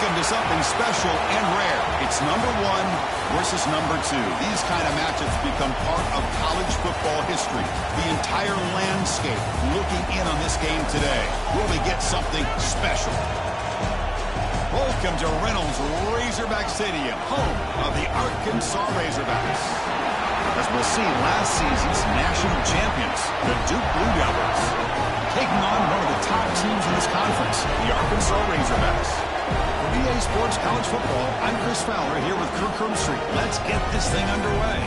Welcome to something special and rare. It's number 1 versus number 2. These kind of matchups become part of college football history. The entire landscape looking in on this game today. Will we get something special? Welcome to Reynolds Razorback Stadium, home of the Arkansas Razorbacks. As we'll see, last season's national champions, the Duke Blue Devils, taking on one of the top teams in this conference, the Arkansas Razorbacks. For EA Sports College Football, I'm Chris Fowler here with Kirk Herbstreit. Let's get this thing underway.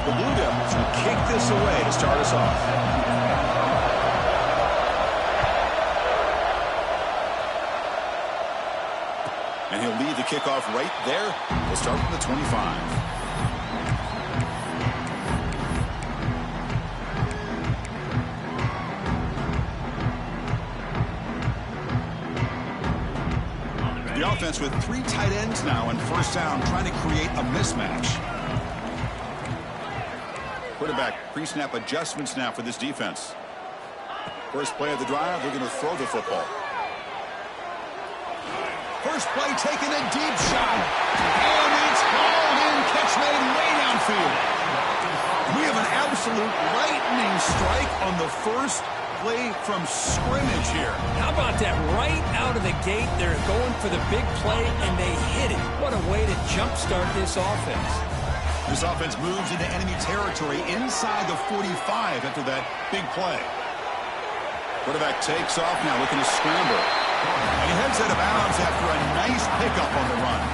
The Blue Devils will kick this away to start us off. And he'll lead the kickoff right there. We'll start from the 25. The offense with 3 tight ends now in first down, trying to create a mismatch. Quarterback pre-snap adjustments now for this defense. First play of the drive, we're going to throw the football. First play, taking a deep shot. And it's hauled in. Catch made way downfield. We have an absolute lightning strike on the first play from scrimmage here. How about that? Right out of the gate, they're going for the big play, and they hit it. What a way to jumpstart this offense. This offense moves into enemy territory inside the 45 after that big play. Quarterback takes off now, looking to scramble. And he heads out of bounds after a nice pickup on the run.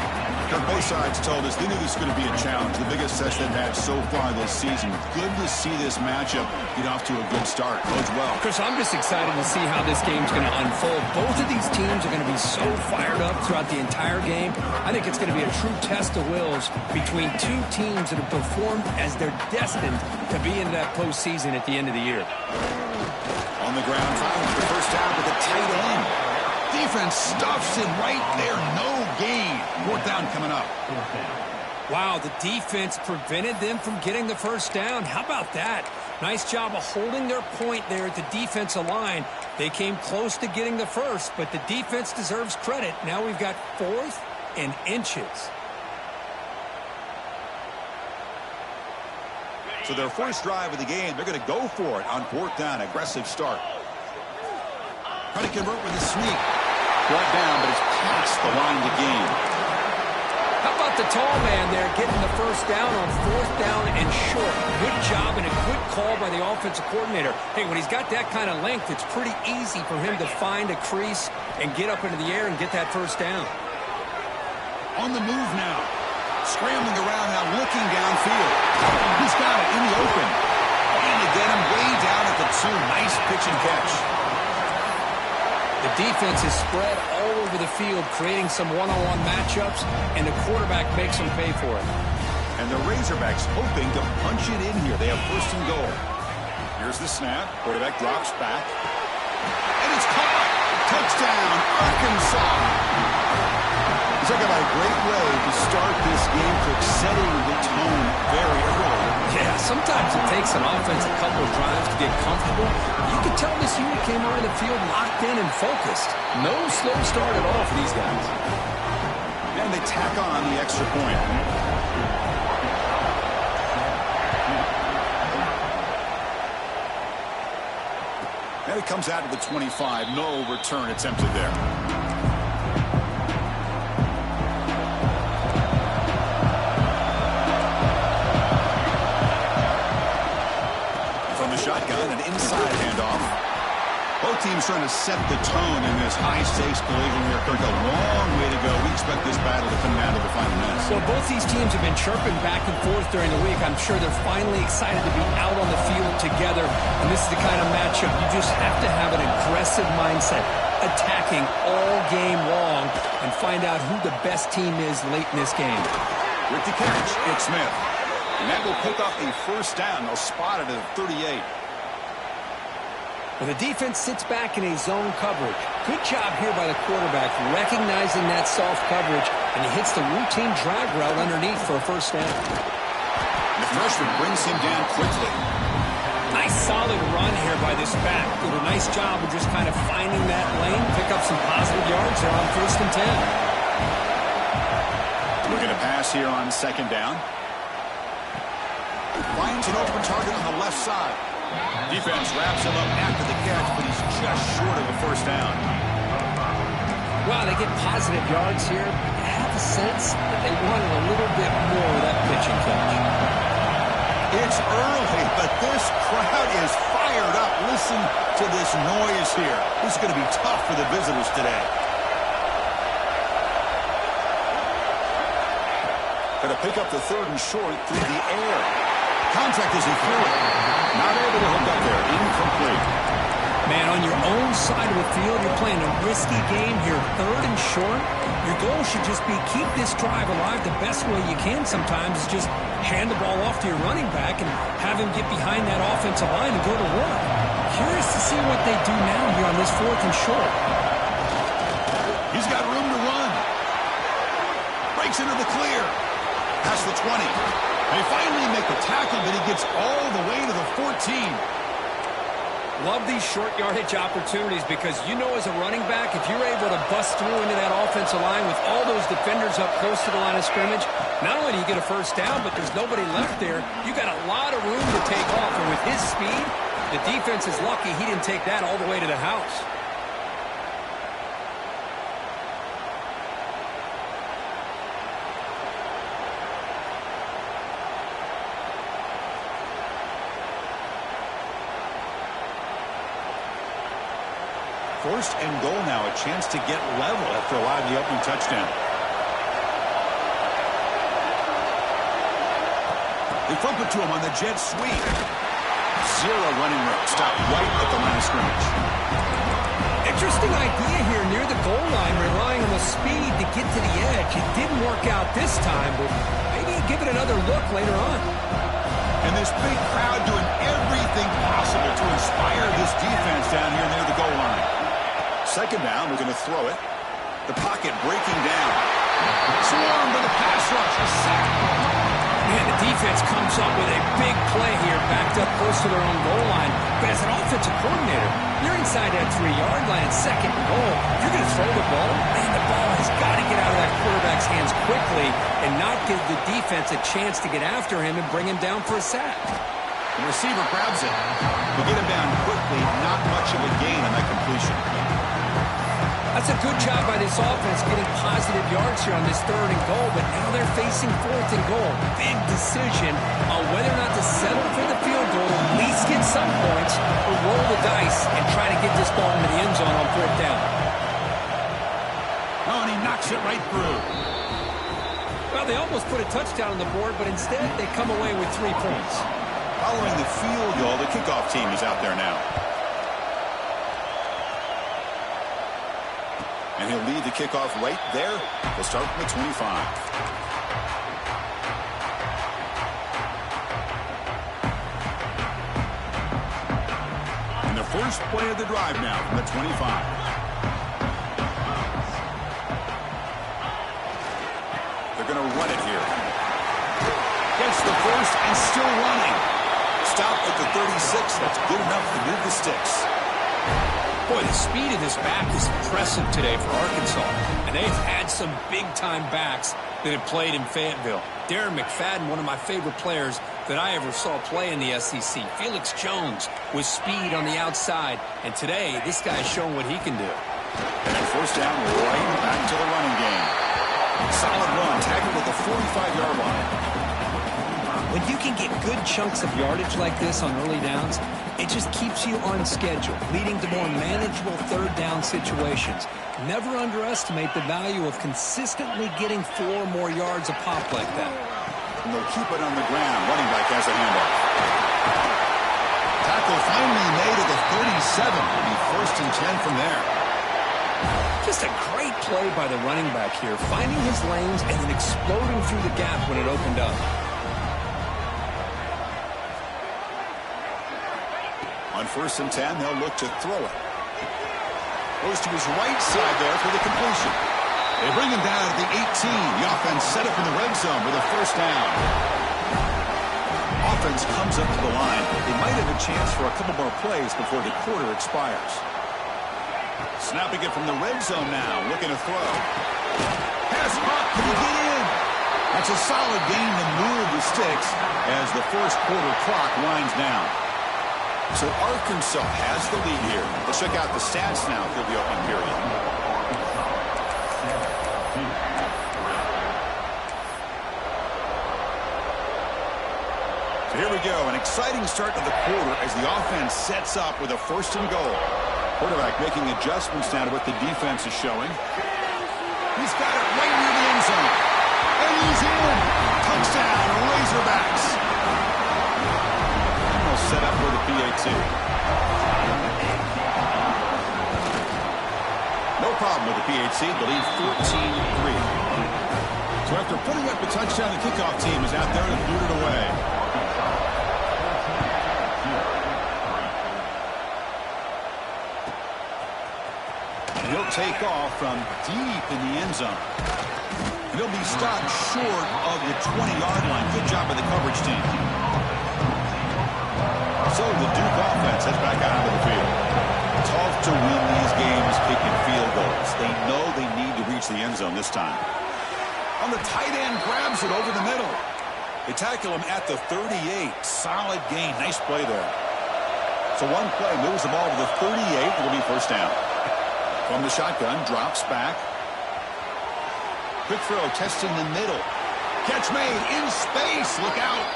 Both sides told us they knew this was going to be a challenge. The biggest test they've had so far this season. Good to see this matchup get off to a good start. Bodes well. Chris, I'm just excited to see how this game's going to unfold. Both of these teams are going to be so fired up throughout the entire game. I think it's going to be a true test of wills between two teams that have performed as they're destined to be in that postseason at the end of the year. On the ground, finds the first down with a tight end. Defense stuffs him right there. No gain. Fourth down coming up. Wow, the defense prevented them from getting the first down. How about that? Nice job of holding their point there at the defensive line. They came close to getting the first, but the defense deserves credit. Now we've got 4th and inches. So their first drive of the game, they're going to go for it on 4th down. Aggressive start. Trying to convert with a sneak. Brought down, but it's past the line to gain. How about the tall man there getting the first down on 4th down and short? Good job and a good call by the offensive coordinator. Hey, when he's got that kind of length, it's pretty easy for him to find a crease and get up into the air and get that first down. On the move now. Scrambling around now, looking downfield. He's got it in the open. And to get him way down at the 2. Nice pitch and catch. The defense is spread all over the field, creating some one-on-one matchups, and the quarterback makes them pay for it. And the Razorbacks hoping to punch it in here. They have first and goal. Here's the snap. Quarterback drops back. And it's caught. Touchdown, Arkansas. Talk about a great way to start this game, for setting the tone very early. Yeah, sometimes it takes an offense a couple of drives to get comfortable. You can tell this unit came on the field locked in and focused. No slow start at all for these guys. And they tack on the extra point. And it comes out to the 25. No return attempted there. Shotgun and inside handoff. Both teams trying to set the tone in this high-stakes collision here. Kirk, a long way to go. We expect this battle to come down to the final minutes. Well, both these teams have been chirping back and forth during the week. I'm sure they're finally excited to be out on the field together. And this is the kind of matchup you just have to have an aggressive mindset, attacking all game long, and find out who the best team is late in this game. With the catch, it's Smith. And that will pick up a first down. They'll spot it at 38. Well, the defense sits back in a zone coverage. Good job here by the quarterback, recognizing that soft coverage, and he hits the routine drag route underneath for a first down. The freshman brings him down quickly. Nice solid run here by this back. Did a nice job of just kind of finding that lane, pick up some positive yards there on 1st and 10. We're going to pass here on 2nd down. Finds an open target on the left side. Defense wraps him up after the catch, but he's just short of a 1st down. Wow, they get positive yards here. I have a sense that they wanted a little bit more of that pitching catch. It's early, but this crowd is fired up. Listen to this noise here. This is going to be tough for the visitors today. Going to pick up the 3rd and short through the air. Contact as he threw it. Not able to hook up there. Incomplete. Man, on your own side of the field, you're playing a risky game here. 3rd and short. Your goal should just be keep this drive alive the best way you can sometimes is just hand the ball off to your running back and have him get behind that offensive line and go to work. Curious to see what they do now here on this 4th and short. He's got room to run. Breaks into the clear. Past the 20. They finally make the tackle, but he gets all the way to the 14. Love these short yardage opportunities because you know as a running back, if you're able to bust through into that offensive line with all those defenders up close to the line of scrimmage, not only do you get a 1st down, but there's nobody left there. You got a lot of room to take off, and with his speed, the defense is lucky he didn't take that all the way to the house. First and goal now, a chance to get level after allowing the opening touchdown. They flip it to him on the jet sweep. 0 running room. Stop right at the line of scrimmage. Interesting idea here near the goal line, relying on the speed to get to the edge. It didn't work out this time, but maybe give it another look later on. And this big crowd doing everything possible to inspire this defense down here near the goal line. 2nd down, we're going to throw it. The pocket breaking down. Swarmed by the pass rush. A sack. Man, the defense comes up with a big play here, backed up close to their own goal line. But as an offensive coordinator, you're inside that 3-yard line at 2nd and goal. You're going to throw the ball. Man, the ball has got to get out of that quarterback's hands quickly and not give the defense a chance to get after him and bring him down for a sack. The receiver grabs it. To get him down quickly, not much of a gain on that completion. That's a good job by this offense getting positive yards here on this 3rd and goal, but now they're facing 4th and goal. Big decision on whether or not to settle for the field goal, at least get some points, or roll the dice and try to get this ball into the end zone on 4th down. Oh, and he knocks it right through. Well, they almost put a touchdown on the board, but instead they come away with 3 points. Following the field goal, the kickoff team is out there now. And he'll lead the kickoff right there. They'll start from the 25. And the first play of the drive now from the 25. They're going to run it here. Gets the first and still running. Stop at the 36. That's good enough to move the sticks. Boy, the speed of this back is impressive today for Arkansas. And they've had some big-time backs that have played in Fayetteville. Darren McFadden, one of my favorite players that I ever saw play in the SEC. Felix Jones with speed on the outside. And today, this guy's showing what he can do. And then 1st down, right back to the running game. Solid run, tackled at the 45-yard line. When you can get good chunks of yardage like this on early downs, it just keeps you on schedule, leading to more manageable 3rd down situations. Never underestimate the value of consistently getting 4 more yards a pop like that. And they'll keep it on the ground. Running back has a handoff. Tackle finally made at the 37. It'll be 1st and 10 from there. Just a great play by the running back here, finding his lanes and then exploding through the gap when it opened up. On 1st and 10, they'll look to throw it. Goes to his right side there for the completion. They bring him down at the 18. The offense set up in the red zone with a 1st down. offense comes up to the line, they might have a chance for a couple more plays before the quarter expires. Snapping it from the red zone now, looking to throw. Pass up, can he get in? That's a solid gain to move the sticks as the first quarter clock winds down. So Arkansas has the lead here. Let's check out the stats now for the opening period. So here we go, an exciting start to the quarter as the offense sets up with a 1st and goal. Quarterback making adjustments now to what the defense is showing. He's got it right near the end zone. And he's in. Touchdown, Razorbacks. And they'll set up for the PAT. No problem with the PAT. The lead 14-3. So after putting up a touchdown, the kickoff team is out there to boot it away. He'll take off from deep in the end zone. He'll be stopped short of the 20-yard line. Good job by the coverage team. So the Duke offense heads back out onto the field. Tough to win these games kicking field goals. They know they need to reach the end zone this time. On the tight end, grabs it over the middle. They tackle him at the 38. Solid gain. Nice play there. So one play moves the ball to the 38. It'll be 1st down. From the shotgun, drops back. Quick throw, testing the middle. Catch made in space. Look out.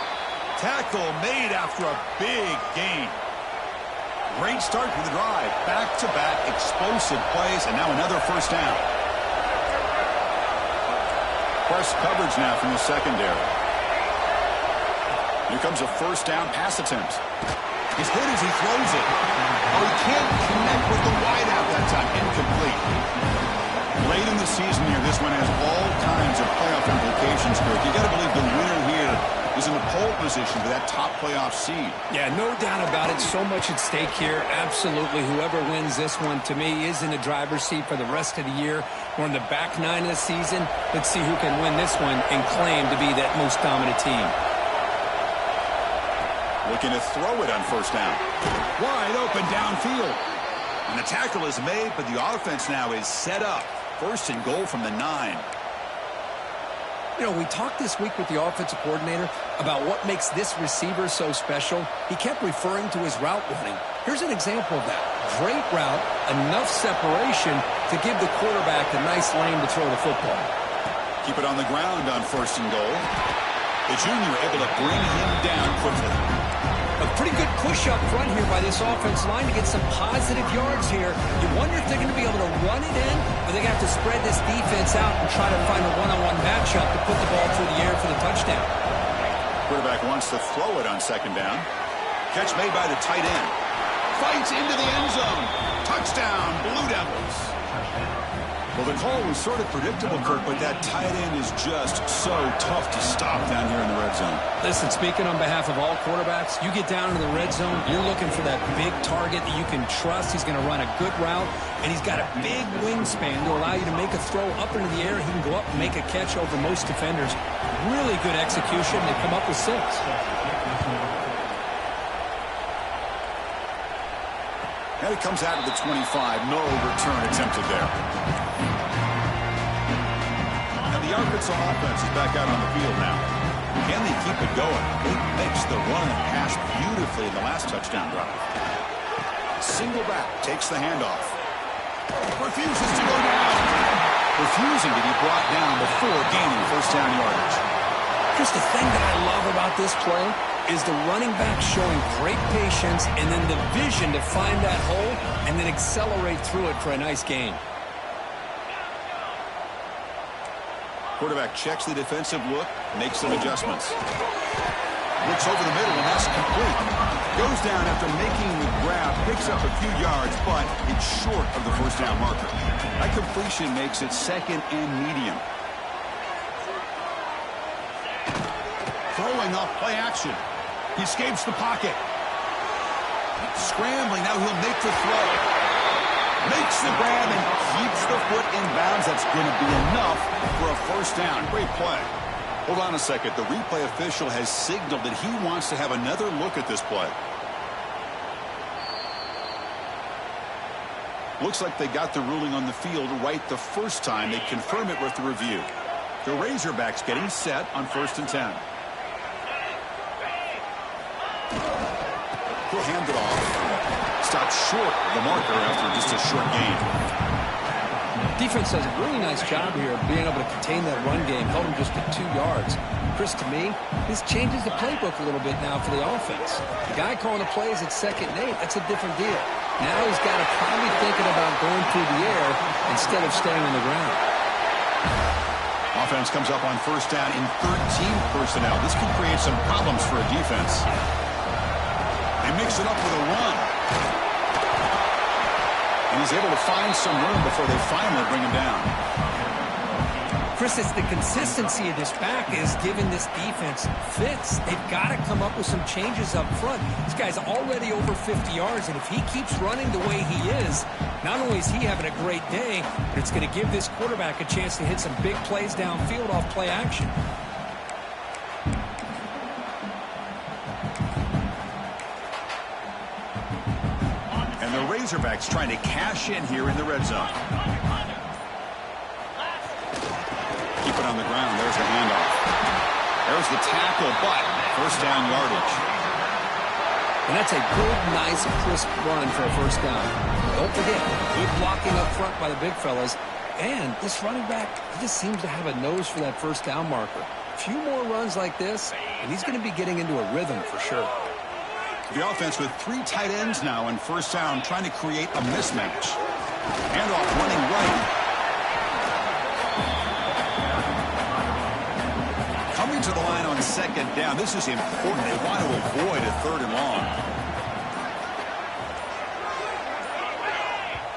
Tackle made after a big gain. Great start to the drive. Back-to-back explosive plays, and now another 1st down. Press coverage now from the secondary. Here comes a 1st down pass attempt. He's hit as he throws it. Oh, he can't connect with the wideout that time. Incomplete. Late in the season here, this one has all kinds of playoff implications, Kirk. You got to believe the winner here is in the pole position for that top playoff seed. Yeah, no doubt about it. So much at stake here. Absolutely. Whoever wins this one, to me, is in the driver's seat for the rest of the year. We're in the back 9 of the season. Let's see who can win this one and claim to be that most dominant team. Looking to throw it on 1st down. Wide open downfield. And the tackle is made, but the offense now is set up. 1st and goal from the 9. You know, we talked this week with the offensive coordinator about what makes this receiver so special. He kept referring to his route running. Here's an example of that. Great route, enough separation to give the quarterback a nice lane to throw the football. Keep it on the ground on 1st and goal. The junior able to bring him down quickly. A pretty good push up front here by this offense line to get some positive yards here. You wonder if they're going to be able to run it in, or they're going to have to spread this defense out and try to find a one-on-one matchup to put the ball through the air for the touchdown. Quarterback wants to throw it on 2nd down. Catch made by the tight end. Fights into the end zone. Touchdown, Blue Devils. Well, the call was sort of predictable, Kirk, but that tight end is just so tough to stop down here in the red zone. Listen, speaking on behalf of all quarterbacks, you get down into the red zone, you're looking for that big target that you can trust. He's going to run a good route, and he's got a big wingspan to allow you to make a throw up into the air. He can go up and make a catch over most defenders. Really good execution. They come up with 6. And it comes out of the 25. No return attempted there. And the Arkansas offense is back out on the field now. Can they keep it going? They mixed the run and pass beautifully in the last touchdown drive. Single back takes the handoff. Refuses to go down. Refusing to be brought down before gaining 1st down yardage. Just the thing that I love about this play is the running back showing great patience and then the vision to find that hole and then accelerate through it for a nice gain. Quarterback checks the defensive look, makes some adjustments. Looks over the middle, and that's complete. Goes down after making the grab, picks up a few yards, but it's short of the 1st down marker. That completion makes it 2nd and medium. Throwing off play action. He escapes the pocket. Scrambling, now he'll make the throw. Makes the grab and keeps the foot in bounds. That's going to be enough for a 1st down. Great play. Hold on a second. The replay official has signaled that he wants to have another look at this play. Looks like they got the ruling on the field right the first time. They confirm it with the review. The Razorbacks getting set on 1st and 10. He'll hand it off. Stopped short of the marker after just a short gain. Defense does a really nice job here of being able to contain that run game, held him just at 2 yards. Chris, to me, this changes the playbook a little bit now for the offense. The guy calling the plays at 2nd and 8, that's a different deal. Now he's got to probably thinking about going through the air instead of staying on the ground. Offense comes up on 1st down in 13 personnel. This can create some problems for a defense. They mix it up with a run. And he's able to find some room before they finally bring him down. Chris, it's the consistency of this back is giving this defense fits. They've got to come up with some changes up front. This guy's already over 50 yards, and if he keeps running the way he is, not only is he having a great day, but it's going to give this quarterback a chance to hit some big plays downfield off play action. And the Razorbacks trying to cash in here in the red zone. Keep it on the ground. There's the handoff. There's the tackle, but 1st down yardage. And that's a good, nice, crisp run for a 1st down. Don't forget, good blocking up front by the big fellas. And this running back, he just seems to have a nose for that 1st down marker. A few more runs like this, and he's going to be getting into a rhythm for sure. The offense with 3 tight ends now in 1st down, trying to create a mismatch. Handoff running right. Coming to the line on 2nd down. This is important. They want to avoid a 3rd and long.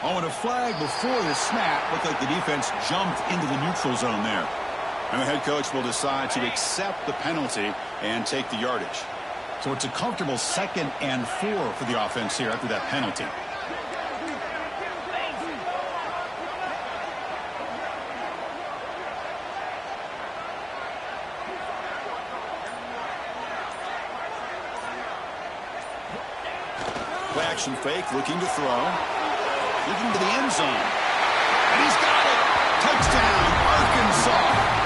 Oh, and a flag before the snap. Looked like the defense jumped into the neutral zone there. And the head coach will decide to accept the penalty and take the yardage. So it's a comfortable 2nd and 4 for the offense here after that penalty. Play action fake, looking to throw. Looking to the end zone. And he's got it. Touchdown, Arkansas.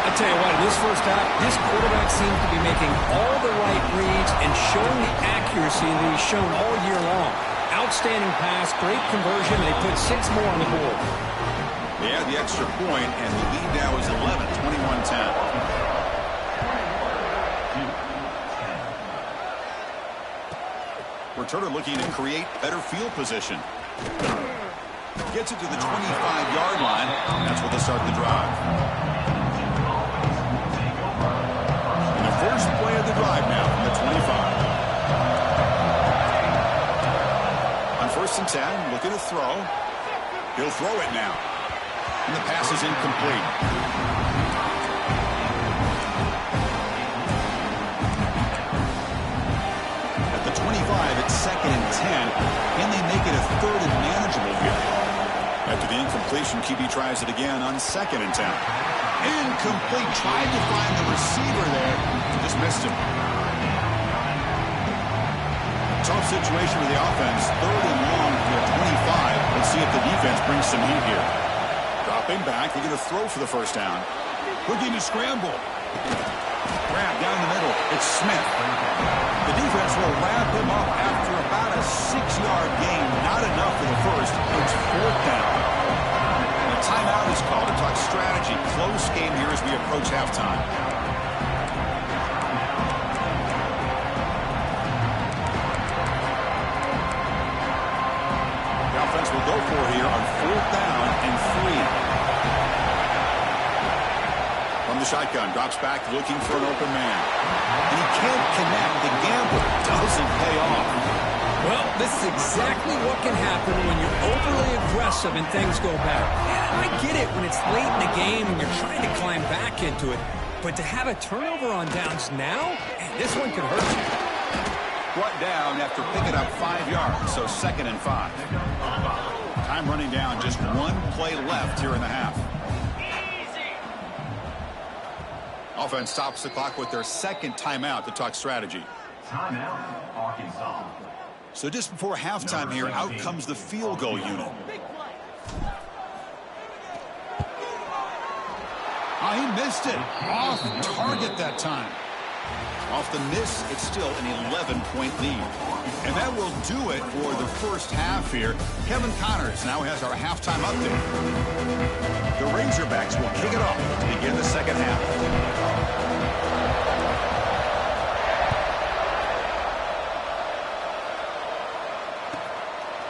I tell you what, in this 1st half, this quarterback seems to be making all the right reads and showing the accuracy that he's shown all year long. Outstanding pass, great conversion. They put 6 more on the board. They add the extra point, and the lead now is 11, 21-10. Returner looking to create better field position. Gets it to the 25-yard line. That's where they start the drive. And the first play of the drive now from the 25. On 1st and 10, looking to throw. He'll throw it now. And the pass is incomplete. At the 25, it's 2nd and 10. Can they make it a 3rd and manageable here? After the incompletion, QB tries it again on 2nd and 10. Incomplete. Tried to find the receiver there. Just missed him. Tough situation with the offense. 3rd and long from the 25. Let's see if the defense brings some heat here. Dropping back. They're going to throw for the 1st down. Looking to scramble. Grab down the middle. It's Smith. The defense will wrap him up after about a 6-yard gain. Not enough for the 1st. It's 4th down. And a timeout is called to talk strategy. Close game here as we approach halftime. The offense will go for here on 4th down and 3. From the shotgun, drops back looking for an open man. And he can't connect. The gamble doesn't pay off. Well, this is exactly what can happen when you're overly aggressive and things go bad. And I get it when it's late in the game and you're trying to climb back into it. But to have a turnover on downs now, man, this one could hurt you. Brought down after picking up 5 yards, so 2nd and 5. Time running down, just 1 play left here in the half. Offense stops the clock with their second timeout to talk strategy. Timeout, Arkansas. So just before halftime here, out comes the field goal unit. Oh, he missed it. Off target that time. Off the miss, it's still an 11-point lead. And that will do it for the first half here. Kevin Connors now has our halftime update. The Razorbacks will kick it off to begin the second half.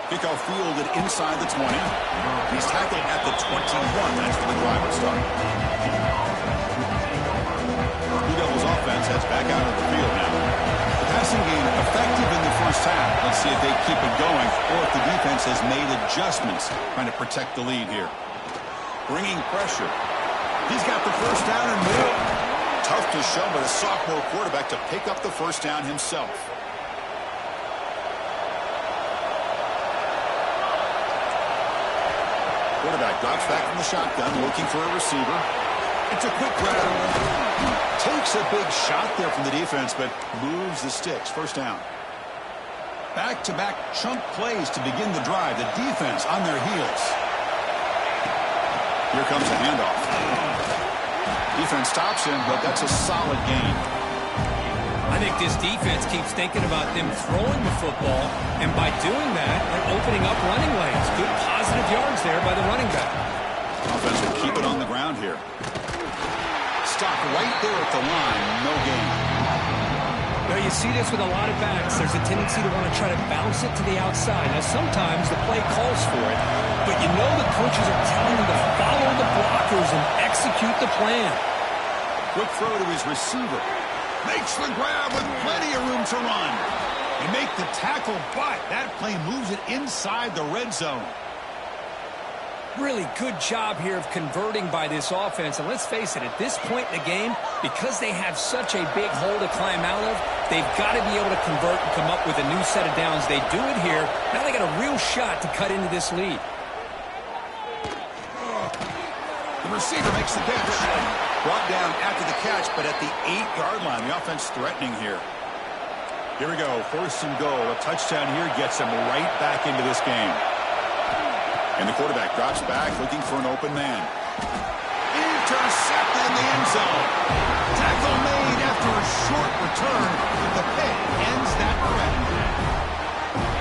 Kickoff fielded inside the 20. He's tackled at the 21. That's for the driver start. Blue Devils offense heads back out of the field now. The passing game effective in the first half. Let's see if they keep it going or if the defense has made adjustments trying to protect the lead here. Bringing pressure. He's got the first down and more. Tough to show by the sophomore quarterback to pick up the first down himself. Quarterback drops back from the shotgun, looking for a receiver. It's a quick grab. Takes a big shot there from the defense, but moves the sticks. First down. Back-to-back chunk plays to begin the drive. The defense on their heels. Here comes a handoff. Defense stops him, but that's a solid gain. I think this defense keeps thinking about them throwing the football, and by doing that, they're opening up running lanes. Good positive yards there by the running back. Offense will keep it on the ground here. Stop right there at the line. No gain. Now, you see this with a lot of backs. There's a tendency to want to try to bounce it to the outside. Now, sometimes the play calls for it, but you know the coaches are telling you to follow the blockers and execute the plan. Quick throw to his receiver. Makes the grab with plenty of room to run. They make the tackle, but that play moves it inside the red zone. Really good job here of converting by this offense. And let's face it, at this point in the game, because they have such a big hole to climb out of, they've got to be able to convert and come up with a new set of downs. They do it here. Now they got a real shot to cut into this lead. The receiver makes the catch. Brought down after the catch, but at the 8-yard line. The offense threatening here. Here we go. First and goal. A touchdown here gets him right back into this game. And the quarterback drops back, looking for an open man. Intercepted in the end zone. Tackle made after a short return. The pick ends that threat.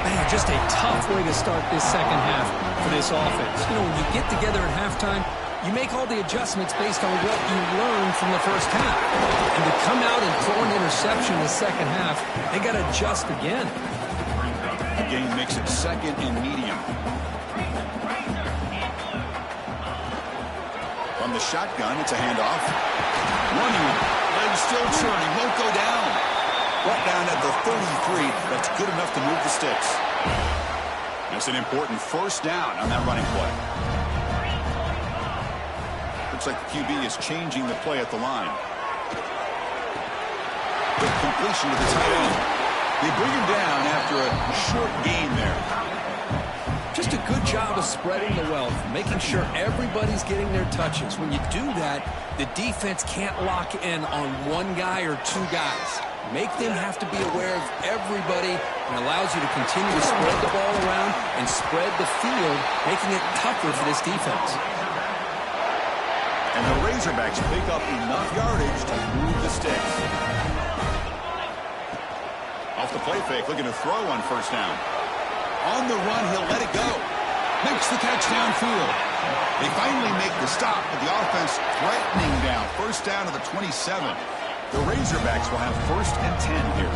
Man, just a tough way to start this second half for this offense. You know, when you get together at halftime, you make all the adjustments based on what you learned from the first half. And to come out and throw an interception in the second half, they got to adjust again. The game makes it second and medium. From the shotgun, it's a handoff. Running, legs still churning, won't go down. Brought down at the 33. That's good enough to move the sticks. That's an important first down on that running play. Looks like the QB is changing the play at the line. Quick completion to the tight end. They bring him down after a short gain there. Just a good job of spreading the wealth, making sure everybody's getting their touches. When you do that, the defense can't lock in on one guy or two guys. Make them have to be aware of everybody and allows you to continue to spread the ball around and spread the field, making it tougher for this defense. And the Razorbacks pick up enough yardage to move the sticks. Off the play fake, looking to throw on first down. On the run, he'll let it go. Makes the catch downfield. They finally make the stop, but the offense threatening down. First down to the 27. The Razorbacks will have first and 10 here.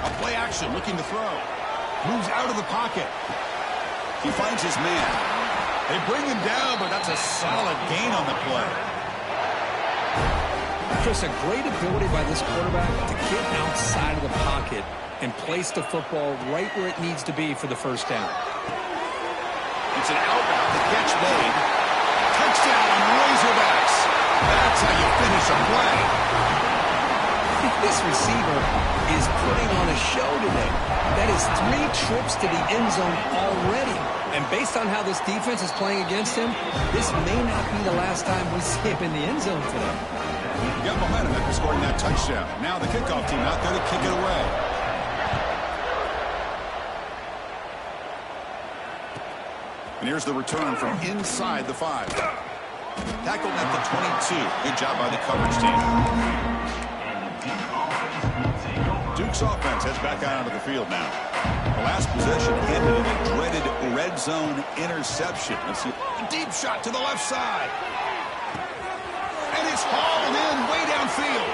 A play action, looking to throw. Moves out of the pocket. He finds his man. They bring him down, but that's a solid gain on the play. Chris, a great ability by this quarterback to get outside of the pocket and place the football right where it needs to be for the first down. It's an outbound, the catch made. Touchdown, Razorbacks. That's how you finish a play. This receiver is putting on a show today. That is 3 trips to the end zone already. And based on how this defense is playing against him, this may not be the last time we see him in the end zone today. Got momentum after scoring that touchdown. Now the kickoff team out there to kick it away. And here's the return from inside the 5. Tackled at the 22. Good job by the coverage team. Duke's offense heads back out onto the field now. The last possession ended in a dreaded red zone interception. Let's see. A deep shot to the left side. And it's hauled in way downfield.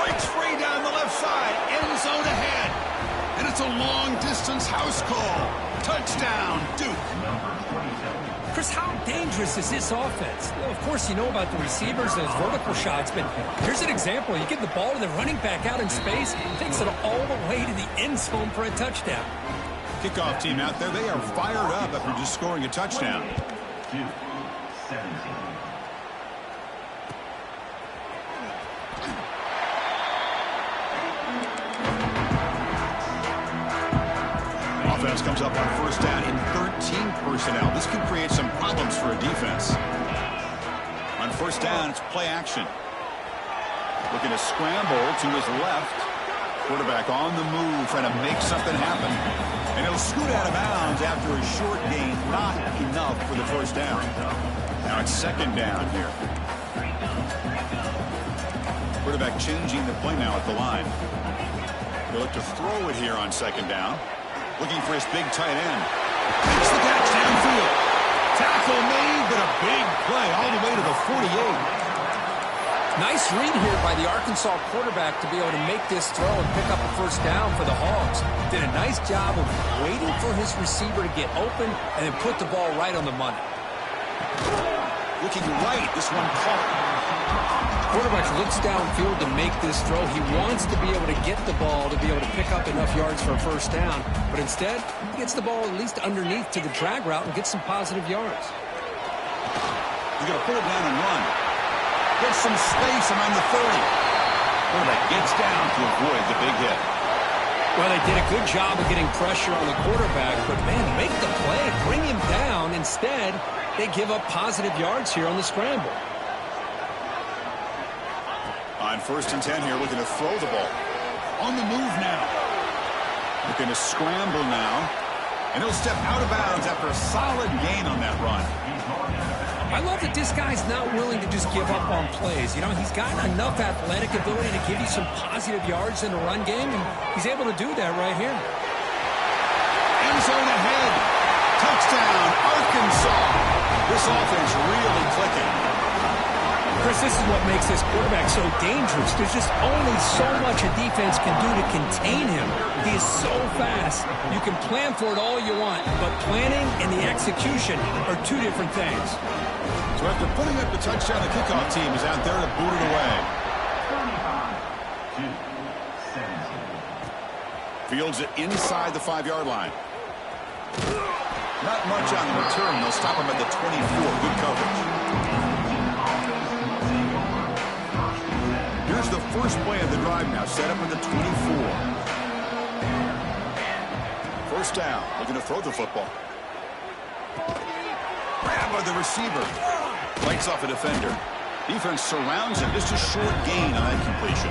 Breaks free down the left side. End zone ahead. And it's a long-distance house call. Touchdown, Duke. Chris, how dangerous is this offense? Well, of course, you know about the receivers and his vertical shots, but here's an example. You give the ball to the running back out in space, takes it all the way to the end zone for a touchdown. Kickoff team out there, they are fired up after just scoring a touchdown. Duke, 17. Offense comes up on first down in 13 personnel. This can create some problems for a defense. On first down, it's play action. Looking to scramble to his left. Quarterback on the move, trying to make something happen. And he'll scoot out of bounds after a short gain. Not enough for the first down. Now it's second down here. Quarterback changing the play now at the line. He'll look to throw it here on second down. Looking for his big tight end. Makes the catch downfield. Tackle made, but a big play all the way to the 48. Nice read here by the Arkansas quarterback to be able to make this throw and pick up a first down for the Hogs. Did a nice job of waiting for his receiver to get open and then put the ball right on the money. Looking right, this one caught. Quarterback looks downfield to make this throw. He wants to be able to get the ball to be able to pick up enough yards for a first down. But instead, he gets the ball at least underneath to the drag route and gets some positive yards. He's going to pull it down and run. Gets some space around the 30. Quarterback gets down to avoid the big hit. Well, they did a good job of getting pressure on the quarterback, but, man, make the play, bring him down. Instead, they give up positive yards here on the scramble. On first and 10 here, looking to throw the ball. On the move now. Looking to scramble now. And he'll step out of bounds after a solid gain on that run. I love that this guy's not willing to just give up on plays. You know, he's got enough athletic ability to give you some positive yards in the run game, and he's able to do that right here. End zone ahead. Touchdown, Arkansas. This offense really clicking. Chris, this is what makes this quarterback so dangerous. There's just only so much a defense can do to contain him. He is so fast. You can plan for it all you want, but planning and the execution are two different things. So after putting up the touchdown, the kickoff team is out there to boot it away. 25, 17. Fields it inside the 5-yard line. Not much on the return. They'll stop him at the 24. Good coverage. Here's the first play of the drive now. Set up at the 24. First down. Looking to throw the football. Grab by the receiver. Lights off a defender. Defense surrounds him. Just a short gain on that completion.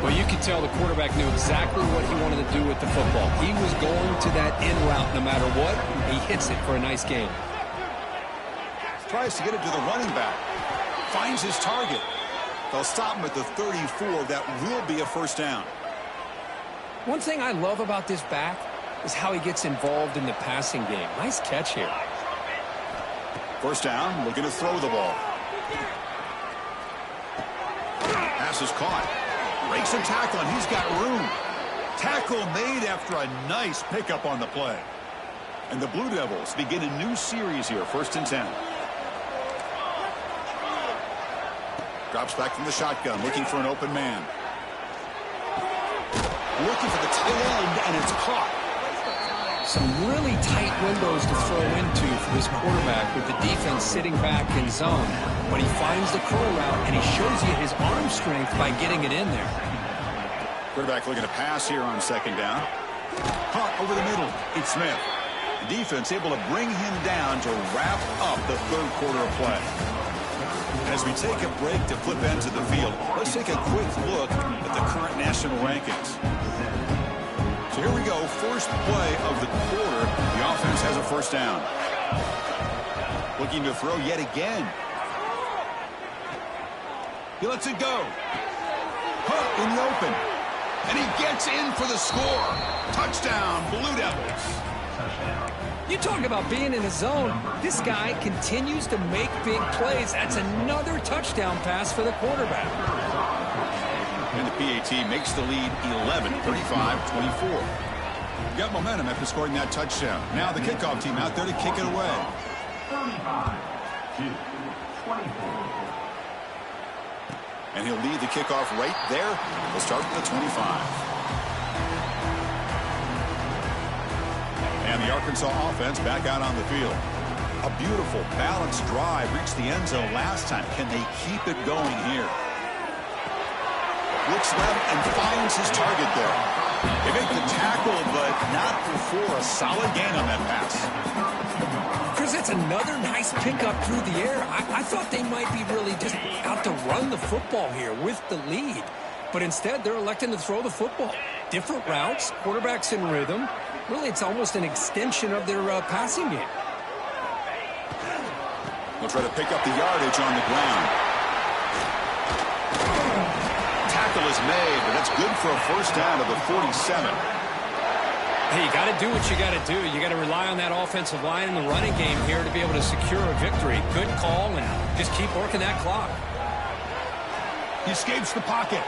Well, you could tell the quarterback knew exactly what he wanted to do with the football. He was going to that in route no matter what. He hits it for a nice gain. Tries to get it to the running back. Finds his target. They'll stop him at the 34. That will be a first down. One thing I love about this back is how he gets involved in the passing game. Nice catch here. First down, looking to throw the ball. Pass is caught. Breaks a tackle, and he's got room. Tackle made after a nice pickup on the play. And the Blue Devils begin a new series here, first and 10. Drops back from the shotgun, looking for an open man. Looking for the tight end, and it's caught. Some really tight windows to throw into for this quarterback with the defense sitting back in zone. But he finds the curl route, and he shows you his arm strength by getting it in there. Quarterback looking to pass here on second down. Caught over the middle. It's Smith. The defense able to bring him down to wrap up the third quarter of play. As we take a break to flip ends of the field, let's take a quick look at the current national rankings. So here we go, first play of the quarter. The offense has a first down. Looking to throw yet again. He lets it go. Caught in the open. And he gets in for the score. Touchdown, Blue Devils. You talk about being in a zone. This guy continues to make big plays. That's another touchdown pass for the quarterback. And the PAT makes the lead 11, 35-24. Got momentum after scoring that touchdown. Now the kickoff team out there to kick it away. 35-24. And he'll lead the kickoff right there. We'll start from the 25. And the Arkansas offense back out on the field. A beautiful, balanced drive reached the end zone last time. Can they keep it going here? Looks left and finds his target there. They make the tackle, but not before a solid gain on that pass. Chris, it's another nice pickup through the air. I thought they might be really just out to run the football here with the lead. But instead, they're electing to throw the football. Different routes, quarterbacks in rhythm. Really, it's almost an extension of their passing game. They'll try to pick up the yardage on the ground. Tackle is made, but that's good for a first down of the 47. Hey, you got to do what you got to do. You got to rely on that offensive line in the running game here to be able to secure a victory. Good call, and just keep working that clock. He escapes the pocket.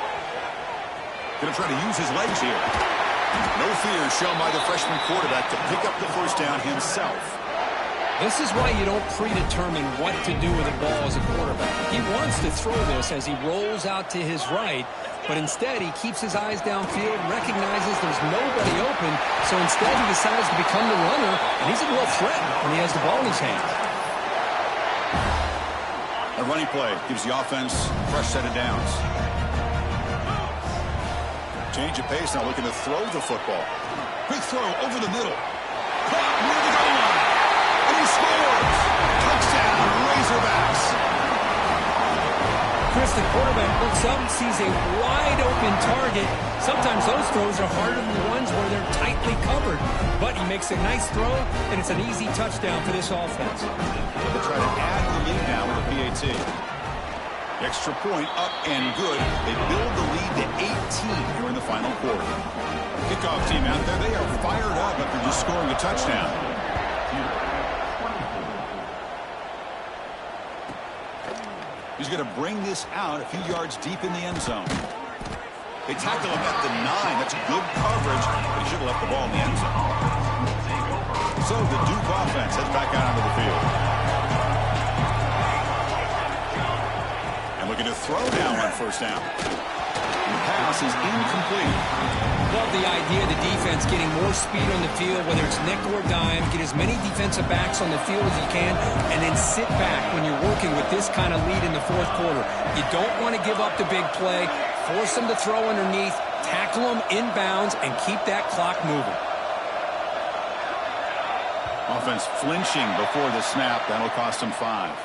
Going to try to use his legs here. No fear shown by the freshman quarterback to pick up the first down himself. This is why you don't predetermine what to do with the ball as a quarterback. He wants to throw this as he rolls out to his right, but instead he keeps his eyes downfield, recognizes there's nobody open, so instead he decides to become the runner, and he's a real threat when he has the ball in his hands. A running play gives the offense a fresh set of downs. Change of pace, now looking to throw the football. Quick throw over the middle. Caught near the goal line. And he scores! Touchdown, Razorbacks! Chris, the quarterback looks up and sees a wide-open target. Sometimes those throws are harder than the ones where they're tightly covered. But he makes a nice throw, and it's an easy touchdown for this offense. They'll try to add the lead now with the PAT. Extra point up and good. They build the lead to 18 here in the final quarter. Kickoff team out there, they are fired up after just scoring a touchdown. He's going to bring this out a few yards deep in the end zone. They tackle him at the 9. That's good coverage, but he should have left the ball in the end zone. So the Duke offense heads back out onto the field. And looking to throw down on first down. The pass is incomplete. Love the idea of the defense getting more speed on the field, whether it's nickel or dime, get as many defensive backs on the field as you can, and then sit back when you're working with this kind of lead in the fourth quarter. You don't want to give up the big play, force them to throw underneath, tackle them inbounds, and keep that clock moving. Offense flinching before the snap. That'll cost him 5.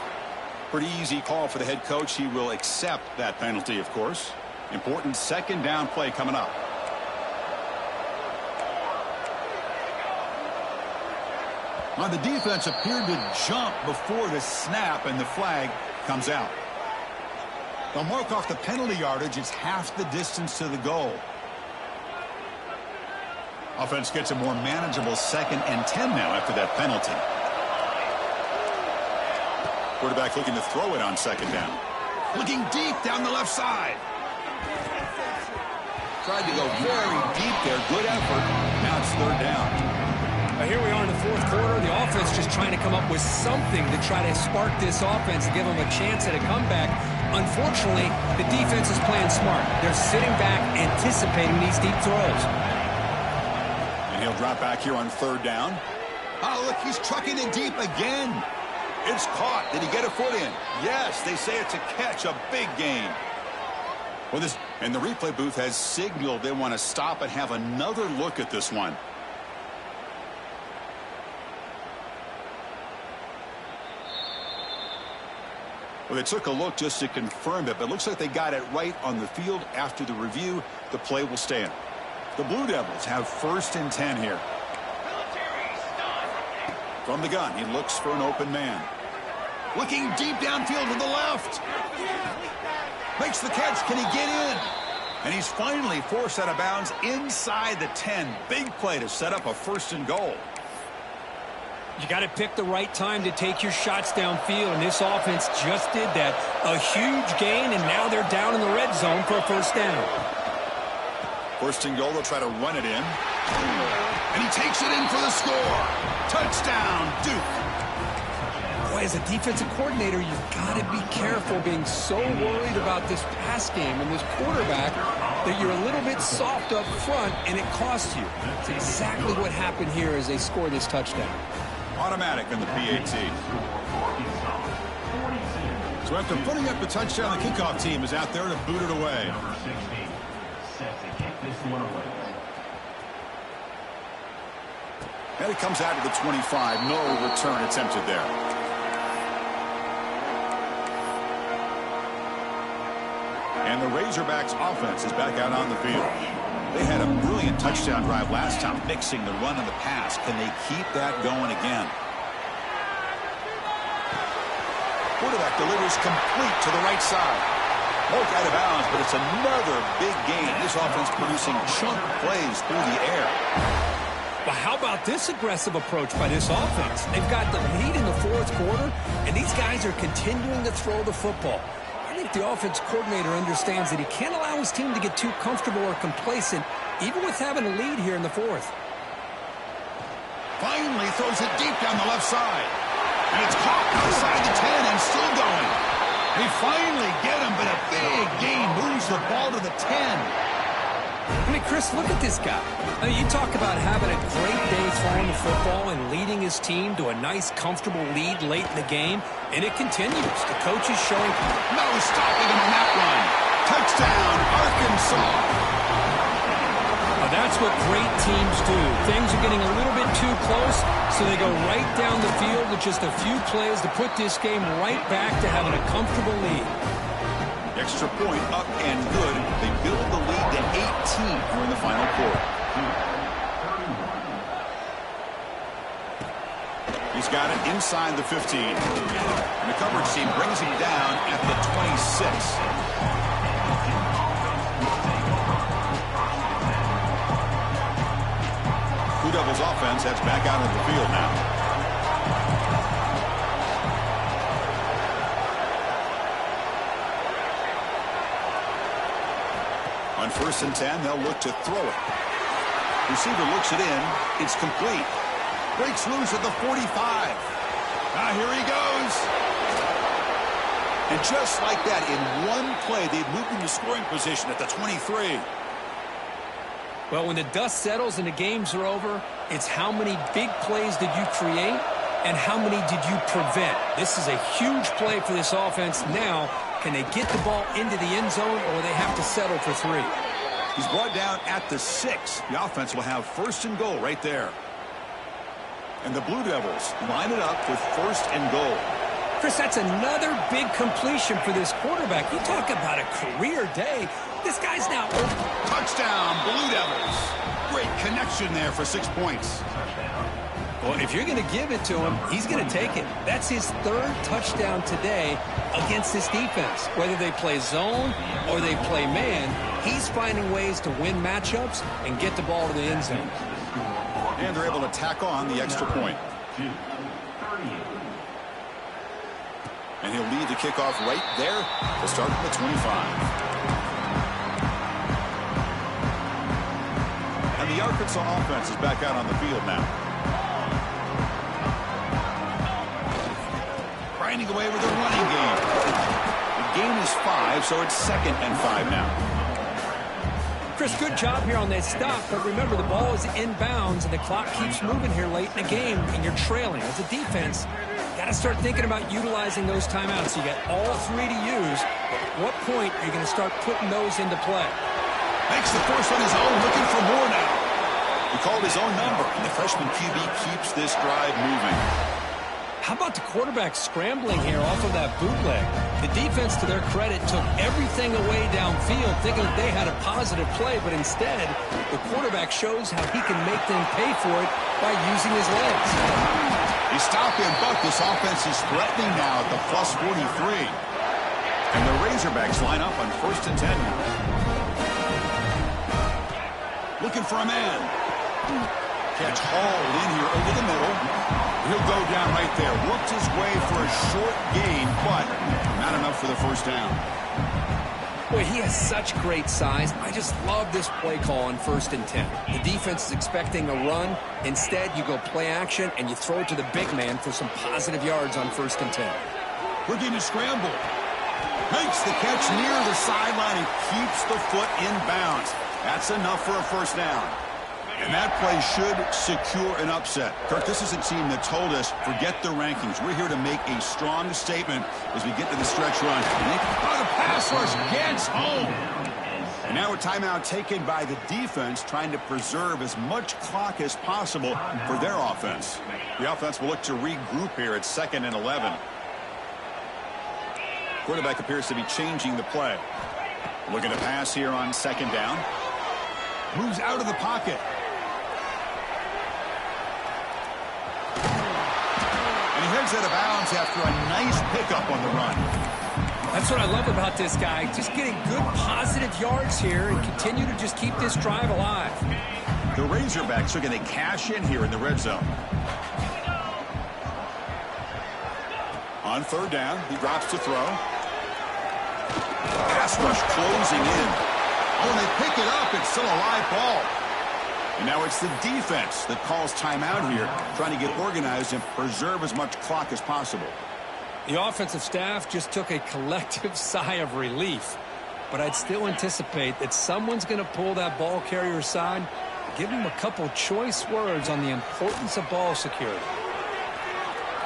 Pretty easy call for the head coach. He will accept that penalty, of course. Important second down play coming up. Now the defense appeared to jump before the snap, and the flag comes out. They'll mark off the penalty yardage. It's half the distance to the goal. Offense gets a more manageable 2nd and 10 now after that penalty. Quarterback looking to throw it on second down. Looking deep down the left side. Tried to go very deep there. Good effort. Now it's third down. Here we are in the fourth quarter. The offense just trying to come up with something to try to spark this offense and give them a chance at a comeback. Unfortunately, the defense is playing smart. They're sitting back, anticipating these deep throws. And he'll drop back here on third down. Oh, look, he's trucking it deep again. It's caught. Did he get a foot in? Yes, they say it's a catch, a big gain. Well, and the replay booth has signaled they want to stop and have another look at this one. Well, they took a look just to confirm it, but it looks like they got it right on the field. After the review, the play will stand. The Blue Devils have 1st and 10 here. From the gun, he looks for an open man. Looking deep downfield to the left. Makes the catch. Can he get in? And he's finally forced out of bounds inside the 10. Big play to set up a 1st and goal. You got to pick the right time to take your shots downfield, and this offense just did that. A huge gain, and now they're down in the red zone for a 1st down. 1st and goal, they'll try to run it in. And he takes it in for the score. Touchdown, Duke. Boy, as a defensive coordinator, you've got to be careful being so worried about this pass game and this quarterback that you're a little bit soft up front, and it costs you. It's exactly what happened here as they score this touchdown. Automatic in the PAT. So after putting up the touchdown, the kickoff team is out there to boot it away. Number 16, set to kick this one away. And it comes out to the 25. No return attempted there. And the Razorbacks offense is back out on the field. They had a brilliant touchdown drive last time, mixing the run and the pass. Can they keep that going again? Quarterback delivers complete to the right side. Broke out of bounds, but it's another big gain. This offense producing chunk plays through the air. But how about this aggressive approach by this offense? They've got the lead in the 4th quarter, and these guys are continuing to throw the football. I think the offense coordinator understands that he can't allow his team to get too comfortable or complacent, even with having a lead here in the 4th. Finally throws it deep down the left side. And it's caught outside the 10 and still going. They finally get him, but a big gain moves the ball to the 10. I mean, Chris, look at this guy. I mean, you talk about having a great day throwing the football and leading his team to a nice, comfortable lead late in the game, and it continues. The coach is showing no stopping him on that run. Touchdown, Arkansas. Now, that's what great teams do. Things are getting a little bit too close, so they go right down the field with just a few plays to put this game right back to having a comfortable lead. Extra point up and good. They build the lead to 18 here in the final quarter. He's got it inside the 15. And the coverage team brings him down at the 26. Blue Devils offense heads back out of the field now. On 1st and 10, they'll look to throw it. Receiver looks it in. It's complete. Breaks loose at the 45. Now here he goes. And just like that, in one play, they've moved into scoring position at the 23. Well, when the dust settles and the games are over, it's how many big plays did you create and how many did you prevent. This is a huge play for this offense. Now, can they get the ball into the end zone, or will they have to settle for 3? He's brought down at the 6. The offense will have 1st and goal right there. And the Blue Devils line it up with 1st and goal. Chris, that's another big completion for this quarterback. You talk about a career day. This guy's now open. Touchdown, Blue Devils. Great connection there for 6 points. Well, if you're going to give it to him, he's going to take it. That's his 3rd touchdown today against this defense. Whether they play zone or they play man, he's finding ways to win matchups and get the ball to the end zone. And they're able to tack on the extra point. And he'll lead the kickoff right there to start at the 25. And the Arkansas offense is back out on the field now. Grinding away with a running game. The gain is 5, so it's 2nd and 5 now. Chris, good job here on that stop, but remember the ball is inbounds and the clock keeps moving here late in the game and you're trailing. As a defense, you got to start thinking about utilizing those timeouts. You got all 3 to use. At what point are you going to start putting those into play? Makes the first on his own, looking for more now. He called his own number, and the freshman QB keeps this drive moving. How about the quarterback scrambling here off of that bootleg? The defense, to their credit, took everything away downfield, thinking that they had a positive play, but instead, the quarterback shows how he can make them pay for it by using his legs. They stop him, but this offense is threatening now at the plus 43. And the Razorbacks line up on 1st and 10 now. Looking for a man. Catch hauled in here over the middle. He'll go down right there. Worked his way for a short gain, but not enough for the first down. Boy, he has such great size. I just love this play call on 1st and 10. The defense is expecting a run. Instead, you go play action, and you throw it to the big man for some positive yards on 1st and 10. Looking to scramble. Makes the catch near the sideline and keeps the foot in bounds. That's enough for a first down. And that play should secure an upset. Kirk, this is a team that told us, forget the rankings. We're here to make a strong statement as we get to the stretch run. The pass rush gets home. And now a timeout taken by the defense, trying to preserve as much clock as possible for their offense. The offense will look to regroup here at 2nd and 11. Quarterback appears to be changing the play. Looking to pass here on 2nd down. Moves out of the pocket. And he heads out of bounds after a nice pickup on the run. That's what I love about this guy. Just getting good positive yards here and continue to just keep this drive alive. The Razorbacks are going to cash in here in the red zone. On 3rd down, he drops to throw. Pass rush closing in. Oh, and they pick it up. It's still a live ball. And now it's the defense that calls timeout here, trying to get organized and preserve as much clock as possible. The offensive staff just took a collective sigh of relief. But I'd still anticipate that someone's going to pull that ball carrier aside, give him a couple choice words on the importance of ball security.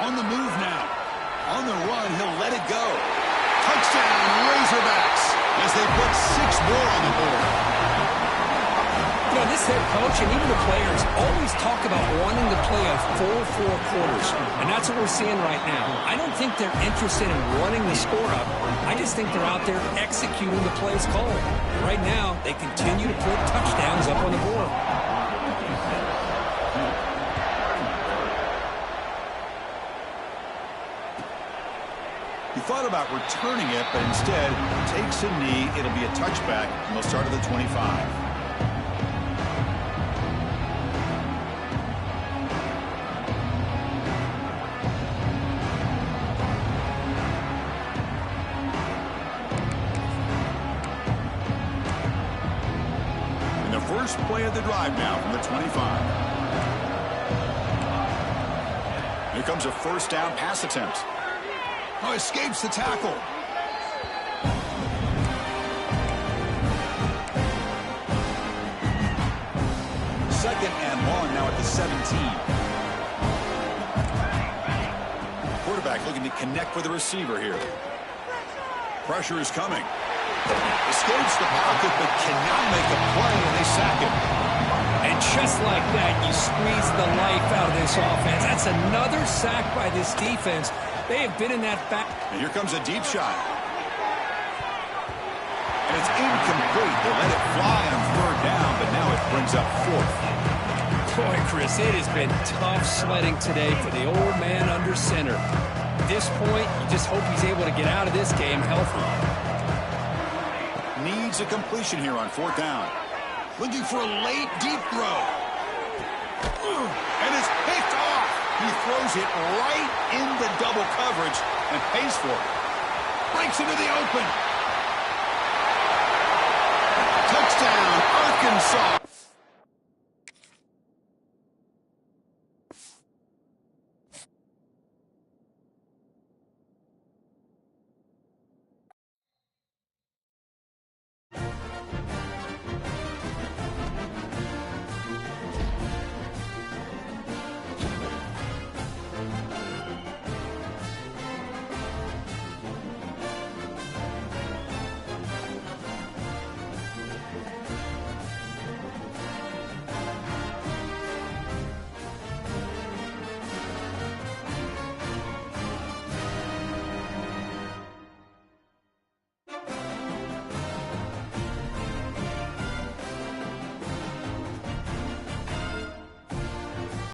On the move now. On the run, he'll let it go. Touchdown, Razorbacks, as they put 6 more on the board. You know, this head coach and even the players always talk about wanting to play a full 4 quarters, and that's what we're seeing right now. I don't think they're interested in running the score up. I just think they're out there executing the plays called. Right now, they continue to put touchdowns up on the board. He thought about returning it, but instead takes a knee. It'll be a touchback, and they'll start at the 25. And the first play of the drive now from the 25. Here comes a 1st down pass attempt. Oh, escapes the tackle. 2nd and long now at the 17. Quarterback looking to connect with the receiver here. Pressure is coming. Escapes the pocket but cannot make a play, and they sack him. And just like that, you squeeze the life out of this offense. That's another sack by this defense. They have been in that back. And here comes a deep shot. And it's incomplete. They let it fly on 3rd down, but now it brings up 4th. Boy, Chris, it has been tough sledding today for the old man under center. At this point, you just hope he's able to get out of this game healthy. Needs a completion here on 4th down. Looking for a late, deep throw. And it's picked off. He throws it right into double coverage and pays for it. Breaks into the open. Touchdown, Arkansas.